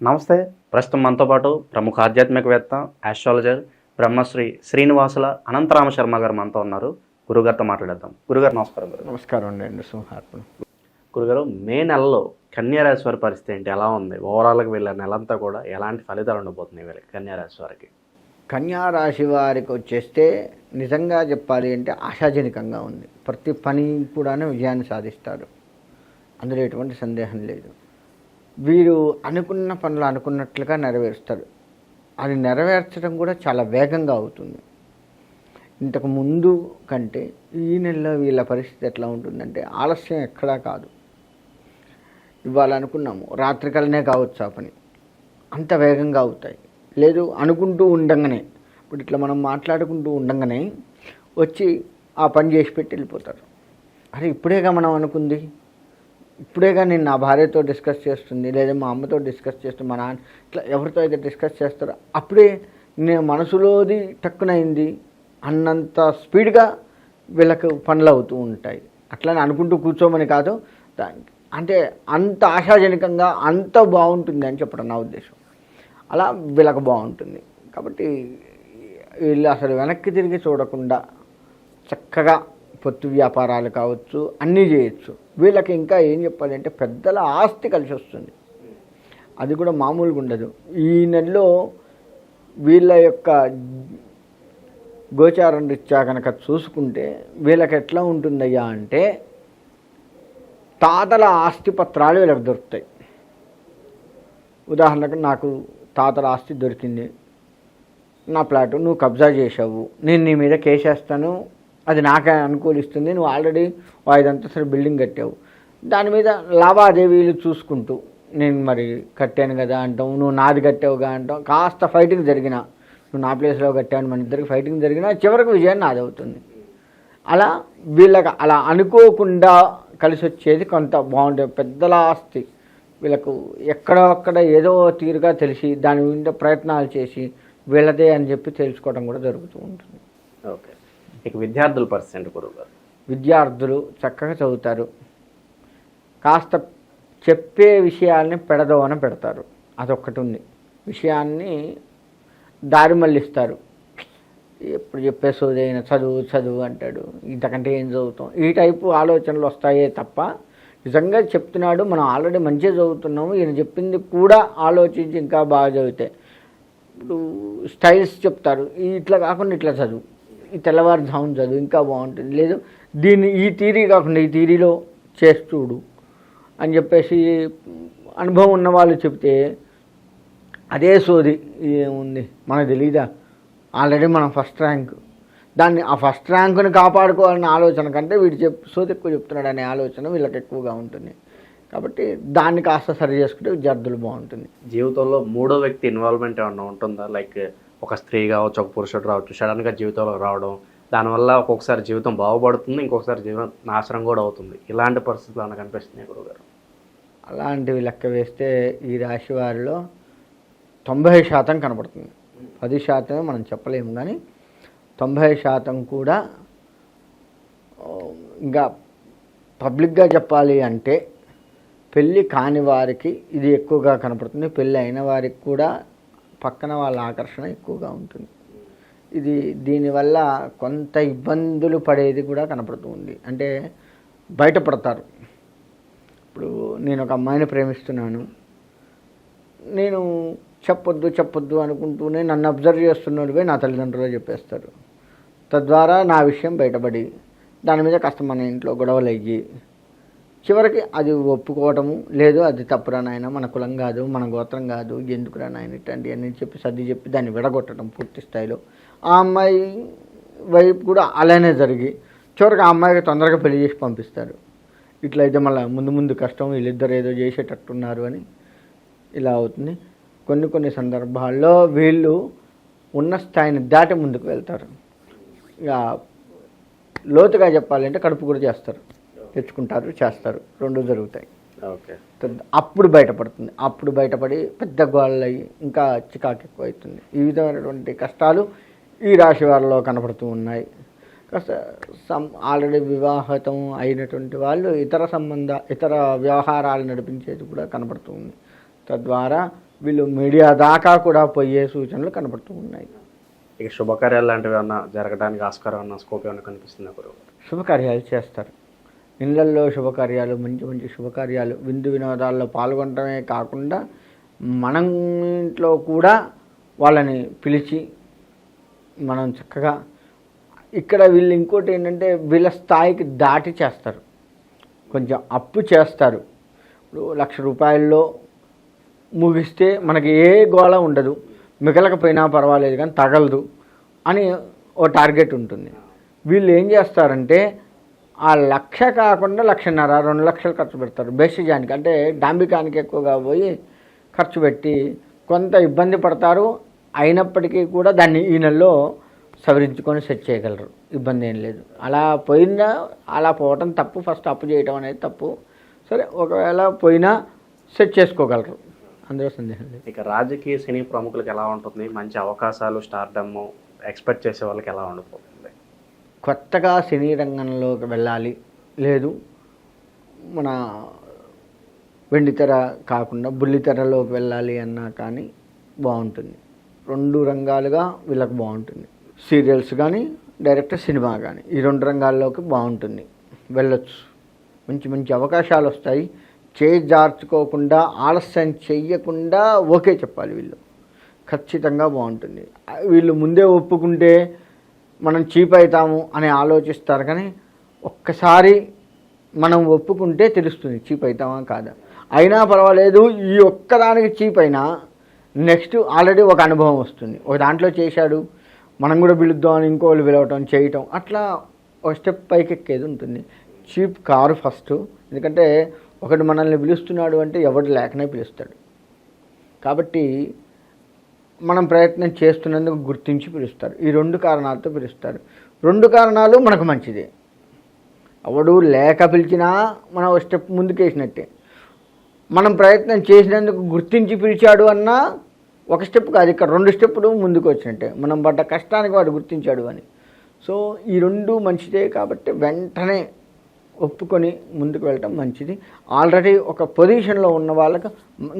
నమస్తే. ప్రస్తుతం మనతో పాటు ప్రముఖ ఆధ్యాత్మికవేత్త, ఆస్ట్రాలజర్, బ్రహ్మశ్రీ శ్రీనివాసుల అనంతరామ శర్మ గారు మనతో ఉన్నారు. గురుగారితో మాట్లాడేద్దాం. గురుగారు నమస్కారం. నమస్కారం అండి. సింహార్పణ. గురుగారు, మే నెలలో కన్యారాశి వారి పరిస్థితి ఏంటి, ఎలా ఉంది? ఓవరాల్గా వీళ్ళ నెలంతా కూడా ఎలాంటి ఫలితాలు ఉండబోతున్నాయి వీళ్ళకి, కన్యారాశి వారికి? కన్యారాశి వారికి వచ్చేస్తే నిజంగా చెప్పాలి అంటే ఆశాజనకంగా ఉంది. ప్రతి పని కూడా విజయాన్ని సాధిస్తారు, అందులో ఎటువంటి సందేహం లేదు. వీరు అనుకున్న పనులు అనుకున్నట్లుగా నెరవేరుస్తారు. అది నెరవేర్చడం కూడా చాలా వేగంగా అవుతుంది. ఇంతకు ముందు కంటే ఈ నెలలో వీళ్ళ పరిస్థితి ఎట్లా ఉంటుందంటే ఆలస్యం ఎక్కడా కాదు. ఇవాళ అనుకున్నాము రాత్రికల్నే కావచ్చు ఆ పని, అంత వేగంగా అవుతాయి. లేదు అనుకుంటూ ఉండంగానే, ఇప్పుడు ఇట్లా మనం మాట్లాడుకుంటూ ఉండంగానే వచ్చి ఆ పని చేసి పెట్టి వెళ్ళిపోతారు. అరే ఇప్పుడేగా మనం అనుకుంది, ఇప్పుడేగా నేను నా భార్యతో డిస్కస్ చేస్తుంది, లేదా మా అమ్మతో డిస్కస్ చేస్తుంది, మా నాన్న ఇట్లా ఎవరితో అయితే డిస్కస్ చేస్తారో అప్పుడే నేను మనసులోది టక్కునైంది అన్నంత స్పీడ్గా వీళ్ళకు పనులు అవుతూ ఉంటాయి. అట్లని అనుకుంటూ కూర్చోమని కాదు, దానికి అంటే అంత ఆశాజనకంగా అంత బాగుంటుంది అని చెప్పడం నా ఉద్దేశం. అలా వీళ్ళకు బాగుంటుంది. కాబట్టి వీళ్ళు అసలు వెనక్కి తిరిగి చూడకుండా చక్కగా పొత్తు వ్యాపారాలు కావచ్చు అన్నీ చేయొచ్చు. వీళ్ళకి ఇంకా ఏం చెప్పాలంటే పెద్దల ఆస్తి కలిసి వస్తుంది, అది కూడా మామూలుగా ఉండదు. ఈ నెలలో వీళ్ళ యొక్క గోచారం రీత్యా కనుక చూసుకుంటే వీళ్ళకి ఎట్లా ఉంటుందయ్యా అంటే తాతల ఆస్తి పత్రాలు వీళ్ళకి దొరుకుతాయి. ఉదాహరణకు నాకు తాతల ఆస్తి దొరికింది, నా ప్లాటు నువ్వు కబ్జా చేసావు, నేను నీ మీద కేసేస్తాను, అది నాకే అనుకూలిస్తుంది, నువ్వు ఆల్రెడీ 5 అంతస్తుల బిల్డింగ్ కట్టావు, దాని మీద లావాదేవీలు చూసుకుంటూ నేను మరి కట్టాను కదా అంటాం, నువ్వు నాది కట్టావుగా అంటాం, కాస్త ఫైటింగ్ జరిగినా, నువ్వు నా ప్లేస్లో కట్టాను, మన ఇద్దరికి ఫైటింగ్ జరిగినా చివరికి విజయం నాది అవుతుంది. అలా వీళ్ళకి అలా అనుకోకుండా కలిసి వచ్చేది కొంత బాగుంటుంది. పెద్దల ఆస్తి వీళ్ళకు ఎక్కడొక్కడ ఏదో తీరుగా తెలిసి దాని మీద ప్రయత్నాలు చేసి వీళ్ళదే అని చెప్పి తెలుసుకోవడం కూడా జరుగుతూ ఉంటుంది. ఓకే, ఇక విద్యార్థుల పరిస్థితి గురువుగారు? విద్యార్థులు చక్కగా చదువుతారు, కాస్త చెప్పే విషయాల్ని పెడదోవన పెడతారు, అదొక్కటి ఉంది. విషయాన్ని దారి మళ్ళిస్తారు. ఎప్పుడు చెప్పే సోదైన చదువు చదువు అంటాడు, ఇంతకంటే ఏం చదువుతాం, ఈ టైపు ఆలోచనలు వస్తాయే తప్ప నిజంగా చెప్తున్నాడు మనం ఆల్రెడీ మంచిగా చదువుతున్నాము, ఈయన చెప్పింది కూడా ఆలోచించి ఇంకా బాగా చదివితే. ఇప్పుడు స్టైల్స్ చెప్తారు, ఇట్లా కాకుండా ఇట్లా చదువు, ఈ తెల్లవారుజామున చదువు ఇంకా బాగుంటుంది, లేదు దీన్ని ఈ థీరీ కాకుండా ఈ థీరీలో చేస్తుడు అని చెప్పేసి అనుభవం ఉన్న వాళ్ళు చెప్తే అదే సోది ఏముంది మనకు తెలీదా, ఆల్రెడీ మనం ఫస్ట్ ర్యాంక్, దాన్ని ఆ ఫస్ట్ ర్యాంకుని కాపాడుకోవాలనే ఆలోచన కంటే వీడు సోది ఎక్కువ చెప్తున్నాడు అనే ఆలోచన వీళ్ళకి ఎక్కువగా ఉంటుంది. కాబట్టి దాన్ని కాస్త సరి చేసుకుంటే విద్యార్థులు బాగుంటుంది. జీవితంలో మూడో వ్యక్తి ఇన్వాల్వ్మెంట్ ఏమన్నా ఉంటుందా? లైక్ ఒక స్త్రీ కావచ్చు, ఒక పురుషుడు రావచ్చు, సడన్గా జీవితంలో రావడం, దానివల్ల ఒక్కొక్కసారి జీవితం బాగుపడుతుంది, ఇంకొకసారి జీవితం నాశనం కూడా అవుతుంది. ఇలాంటి పరిస్థితులు ఏమైనా కనిపిస్తున్నాయి గురువుగారు? అలాంటివి లెక్క వేస్తే ఈ రాశి వారిలో 90% కనపడుతుంది. 10% మనం చెప్పలేము, కానీ 90% కూడా ఇంకా పబ్లిక్గా చెప్పాలి అంటే పెళ్ళి కాని వారికి ఇది ఎక్కువగా కనపడుతుంది, పెళ్ళి అయిన వారికి కూడా పక్కన వాళ్ళ ఆకర్షణ ఎక్కువగా ఉంటుంది. దీనివల్ల కొంత ఇబ్బందులు పడేది కూడా కనపడుతుంది. అంటే బయటపడతారు. ఇప్పుడు నేను ఒక అమ్మాయిని ప్రేమిస్తున్నాను, నేను చెప్పొద్దు అనుకుంటూనే నన్ను అబ్జర్వ్ చేస్తున్నట్టుగా నా తల్లిదండ్రులు చెప్పేస్తారు. తద్వారా నా విషయం బయటపడి దాని మీద కాస్త మన ఇంట్లో గొడవలు అయ్యి చివరికి అది ఒప్పుకోవటము, లేదు అది తప్పురా నాయన, మన కులం కాదు, మన గోత్రం కాదు, ఎందుకురా నాయన ఇట్టండి అని చెప్పి సర్ది చెప్పి దాన్ని విడగొట్టడం పూర్తి స్థాయిలో. ఆ అమ్మాయి వైపు కూడా అలానే జరిగి చివరికి ఆ అమ్మాయికి తొందరగా పెళ్లి చేసి పంపిస్తారు. ఇట్లయితే మళ్ళీ ముందు కష్టం, వీళ్ళిద్దరు ఏదో చేసేటట్టున్నారు అని ఇలా అవుతుంది. కొన్ని సందర్భాల్లో వీళ్ళు ఉన్న స్థాయిని దాటి ముందుకు వెళ్తారు. ఇక లోతుగా చెప్పాలంటే కడుపు కూడా చేస్తారు, తెచ్చుకుంటారు, చేస్తారు, రెండు జరుగుతాయి. ఓకే, అప్పుడు బయటపడుతుంది. అప్పుడు బయటపడి పెద్ద గోళ్ళు అయ్యి ఇంకా చికాకు ఎక్కువ అవుతుంది. ఈ విధమైనటువంటి కష్టాలు ఈ రాశి వారిలో కనపడుతూ ఉన్నాయి. కాస్త ఆల్రెడీ వివాహితం అయినటువంటి వాళ్ళు ఇతర వ్యవహారాలు నడిపించేది కూడా కనపడుతూ ఉంది. తద్వారా వీళ్ళు మీడియా దాకా కూడా పోయే సూచనలు కనబడుతూ ఉన్నాయి. ఇక శుభకార్యాలు లాంటివి ఏమన్నా జరగడానికి ఆస్కారం ఉన్న స్కోప్ ఏమైనా కనిపిస్తుంది గురువు? శుభకార్యాలు చేస్తారు. ఇళ్ళల్లో శుభకార్యాలు, మంచి మంచి శుభకార్యాలు, విందు వినోదాల్లో పాల్గొనడమే కాకుండా మనం ఇంట్లో కూడా వాళ్ళని పిలిచి మనం చక్కగా ఇక్కడ వీళ్ళు ఇంకోటి ఏంటంటే వీళ్ళ స్థాయికి దాటి చేస్తారు. కొంచెం అప్పు చేస్తారు. ఇప్పుడు 1,00,000 రూపాయల్లో ముగిస్తే మనకి ఏ గోళ ఉండదు, మిగలకపోయినా పర్వాలేదు కానీ తగలదు అని ఓ టార్గెట్ ఉంటుంది. వీళ్ళు ఏం చేస్తారంటే ఆ 1,00,000 కాకుండా 1,50,000 2 లక్షలు ఖర్చు పెడతారు బేసిజానికి, అంటే డాంబికానికి ఎక్కువగా పోయి ఖర్చు పెట్టి కొంత ఇబ్బంది పడతారు. అయినప్పటికీ కూడా దాన్ని ఈ నెలలో సవరించుకొని సెట్ చేయగలరు, ఇబ్బంది ఏం లేదు. అలా పోవటం తప్పు, ఫస్ట్ అప్పు చేయటం అనేది తప్పు. సరే, ఒకవేళ పోయినా సెట్ చేసుకోగలరు, అందులో సందేహం లేదు. ఇక రాజకీయ సినీ ప్రముఖులకు ఎలా ఉంటుంది? మంచి అవకాశాలు, స్టార్డమ్ ఎక్స్పెక్ట్ చేసే వాళ్ళకి ఎలా ఉండిపోతుంది? కొత్తగా సినీ రంగంలోకి వెళ్ళాలి, లేదు మన వెండితెర కాకుండా బుల్లితెరలోకి వెళ్ళాలి అన్నా కానీ బాగుంటుంది. 2 రంగాలుగా వీళ్ళకి బాగుంటుంది. సీరియల్స్ కానీ, డైరెక్ట్ సినిమా కానీ, ఈ 2 రంగాల్లోకి బాగుంటుంది, వెళ్ళొచ్చు. మంచి మంచి అవకాశాలు వస్తాయి. జార్చుకోకుండా, ఆలస్యం చెయ్యకుండా ఓకే చెప్పాలి. వీళ్ళు ఖచ్చితంగా బాగుంటుంది. వీళ్ళు ముందే ఒప్పుకుంటే మనం చీప్ అవుతాము అని ఆలోచిస్తారు, కానీ ఒక్కసారి మనం ఒప్పుకుంటే తెలుస్తుంది చీప్ అవుతామా కాదా. అయినా పర్వాలేదు, ఈ ఒక్కదానికి చీప్ అయినా నెక్స్ట్ ఆల్రెడీ ఒక అనుభవం వస్తుంది. ఒక దాంట్లో చేశాడు, మనం కూడా పిలుద్దామని ఇంకోళ్ళు పిలవటం, చేయటం, అట్లా ఒక స్టెప్ పైకి ఎక్కేది ఉంటుంది. చీప్ కారు ఫస్ట్, ఎందుకంటే ఒకటి మనల్ని పిలుస్తున్నాడు అంటే ఎవడు లేకనే పిలుస్తాడు. కాబట్టి మనం ప్రయత్నం చేస్తున్నందుకు గుర్తించి పిలుస్తారు. ఈ 2 కారణాలతో పిలుస్తారు. 2 కారణాలు మనకు మంచిదే. ఎవడు లేక పిలిచినా మనం ఒక స్టెప్ ముందుకేసినట్టే. మనం ప్రయత్నం చేసినందుకు గుర్తించి పిలిచాడు అన్నా ఒక స్టెప్ కాదు, ఇక్కడ 2 స్టెప్పులు ముందుకు వచ్చినట్టే. మనం పడ్డ కష్టానికి వాడు గుర్తించాడు అని. సో ఈ 2 మంచిదే, కాబట్టి వెంటనే ఒప్పుకొని ముందుకు వెళ్ళటం మంచిది. ఆల్రెడీ ఒక పొజిషన్లో ఉన్న వాళ్ళకు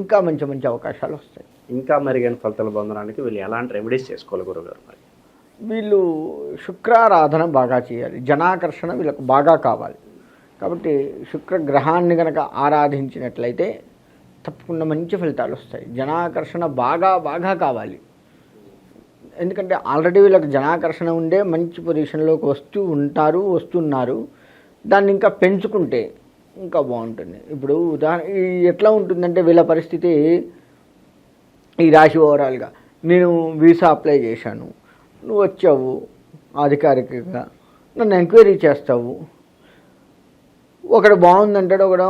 ఇంకా మంచి మంచి అవకాశాలు వస్తాయి. ఇంకా మెరుగైన ఫలితాలు పొందడానికి వీళ్ళు ఎలాంటి రెమెడీస్ చేసుకోవాలి గురుగారు? మరి వీళ్ళు శుక్రారాధన బాగా చేయాలి. జనాకర్షణ వీళ్ళకు బాగా కావాలి. కాబట్టి శుక్రగ్రహాన్ని కనుక ఆరాధించినట్లయితే తప్పకుండా మంచి ఫలితాలు వస్తాయి. జనాకర్షణ బాగా బాగా కావాలి. ఎందుకంటే ఆల్రెడీ వీళ్ళకి జనాకర్షణ ఉండే మంచి పొజిషన్లోకి వస్తున్నారు. దాన్ని ఇంకా పెంచుకుంటే ఇంకా బాగుంటుంది. ఇప్పుడు ఎట్లా ఉంటుందంటే వీళ్ళ పరిస్థితి, ఈ రాశి ఓవరాల్గా నేను వీసా అప్లై చేశాను, నువ్వు వచ్చావు అధికారికంగా, నన్ను ఎంక్వైరీ చేస్తావు, ఒకడు బాగుందంటాడు, ఒకడు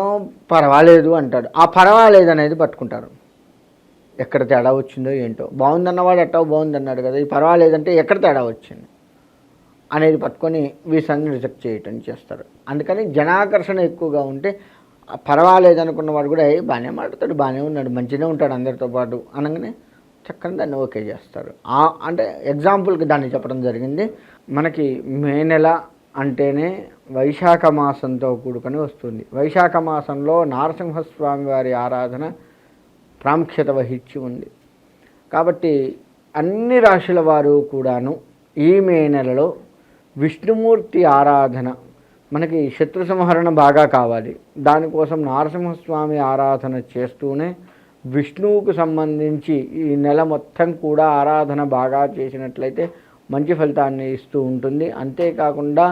పర్వాలేదు అంటాడు. ఆ పర్వాలేదు అనేది పట్టుకుంటారు. ఎక్కడ తేడా వచ్చిందో ఏంటో. బాగుందన్నవాడు ఎట్టావు బాగుందన్నాడు కదా, ఈ పర్వాలేదంటే ఎక్కడ తేడా వచ్చింది అనేది పట్టుకొని వీసాన్ని రిజెక్ట్ చేయటం చేస్తారు. అందుకని జనాకర్షణ ఎక్కువగా ఉంటే పర్వాలేదు అనుకున్నవాడు కూడా బాగానే మాట్లాడతాడు, బాగానే ఉన్నాడు, మంచిగా ఉంటాడు అందరితో పాటు అనగానే చక్కని దాన్ని ఓకే చేస్తారు. అంటే ఎగ్జాంపుల్కి దాన్ని చెప్పడం జరిగింది. మనకి మే నెల అంటేనే వైశాఖ మాసంతో కూడుకొని వస్తుంది. వైశాఖ మాసంలో నారసింహస్వామి వారి ఆరాధన ప్రాముఖ్యత వహించి ఉంది. కాబట్టి అన్ని రాశుల వారు కూడాను ఈ మే నెలలో విష్ణుమూర్తి ఆరాధన, మనకి శత్రు సంహరణ బాగా కావాలి, దానికోసం నారసింహస్వామి ఆరాధన చేస్తూనే విష్ణువుకు సంబంధించి ఈ నెల మొత్తం కూడా ఆరాధన బాగా చేసినట్లయితే మంచి ఫలితాన్ని ఇస్తూ ఉంటుంది. అంతేకాకుండా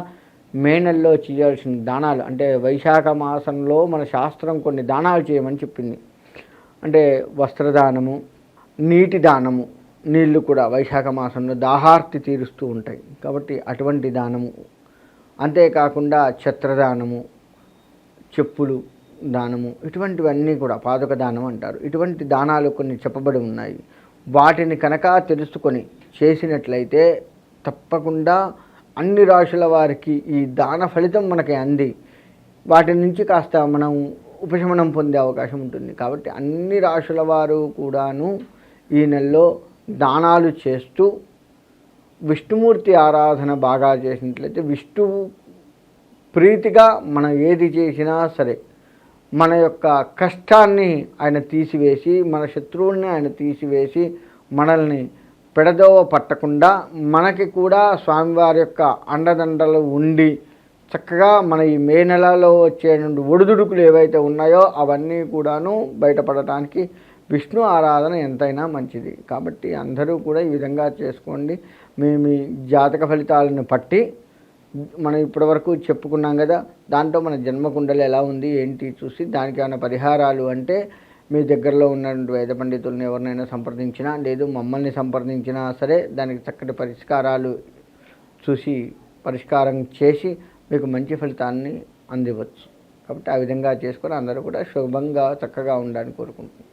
మే నెలలో చేయాల్సిన దానాలు, అంటే వైశాఖ మాసంలో మన శాస్త్రం కొన్ని దానాలు చేయమని చెప్పింది. అంటే వస్త్రదానము, నీటి దానము, నీళ్లు కూడా వైశాఖ మాసంలో దాహార్తి తీరుస్తూ ఉంటాయి కాబట్టి అటువంటి దానము, అంతేకాకుండా ఛత్రదానము, చెప్పులు దానము, ఇటువంటివన్నీ కూడా పాదుక దానం అంటారు. ఇటువంటి దానాలు కొన్ని చెప్పబడి ఉన్నాయి. వాటిని కనుక తెలుసుకొని చేసినట్లయితే తప్పకుండా అన్ని రాశుల వారికి ఈ దాన ఫలితం మనకి అంది వాటి నుంచి కాస్త మనం ఉపశమనం పొందే అవకాశం ఉంటుంది. కాబట్టి అన్ని రాశుల వారు కూడాను ఈ నెలలో దానాలు చేస్తూ విష్ణుమూర్తి ఆరాధన బాగా చేసినట్లయితే విష్ణువు ప్రీతిగా మనం ఏది చేసినా సరే మన యొక్క కష్టాన్ని ఆయన తీసివేసి, మన శత్రువుల్ని ఆయన తీసివేసి, మనల్ని పెడదోవ పట్టకుండా మనకి కూడా స్వామివారి యొక్క అండదండలు ఉండి చక్కగా మన ఈ మే నెలలో వచ్చే ఒడిదుడుకులు ఏవైతే ఉన్నాయో అవన్నీ కూడాను బయటపడటానికి విష్ణు ఆరాధన ఎంతైనా మంచిది. కాబట్టి అందరూ కూడా ఈ విధంగా చేసుకోండి. మీ జాతక ఫలితాలను పట్టి మనం ఇప్పటివరకు చెప్పుకున్నాం కదా, దాంట్లో మన జన్మకుండలు ఎలా ఉంది ఏంటి చూసి దానికి ఏమైనా పరిహారాలు అంటే మీ దగ్గరలో ఉన్నటువంటి వేద పండితులను ఎవరినైనా సంప్రదించినా, లేదు మమ్మల్ని సంప్రదించినా సరే దానికి చక్కటి పరిష్కారాలు చూసి పరిష్కారం చేసి మీకు మంచి ఫలితాన్ని అందివచ్చు. కాబట్టి ఆ విధంగా చేసుకొని అందరూ కూడా శుభంగా చక్కగా ఉండాలని కోరుకుంటున్నాను.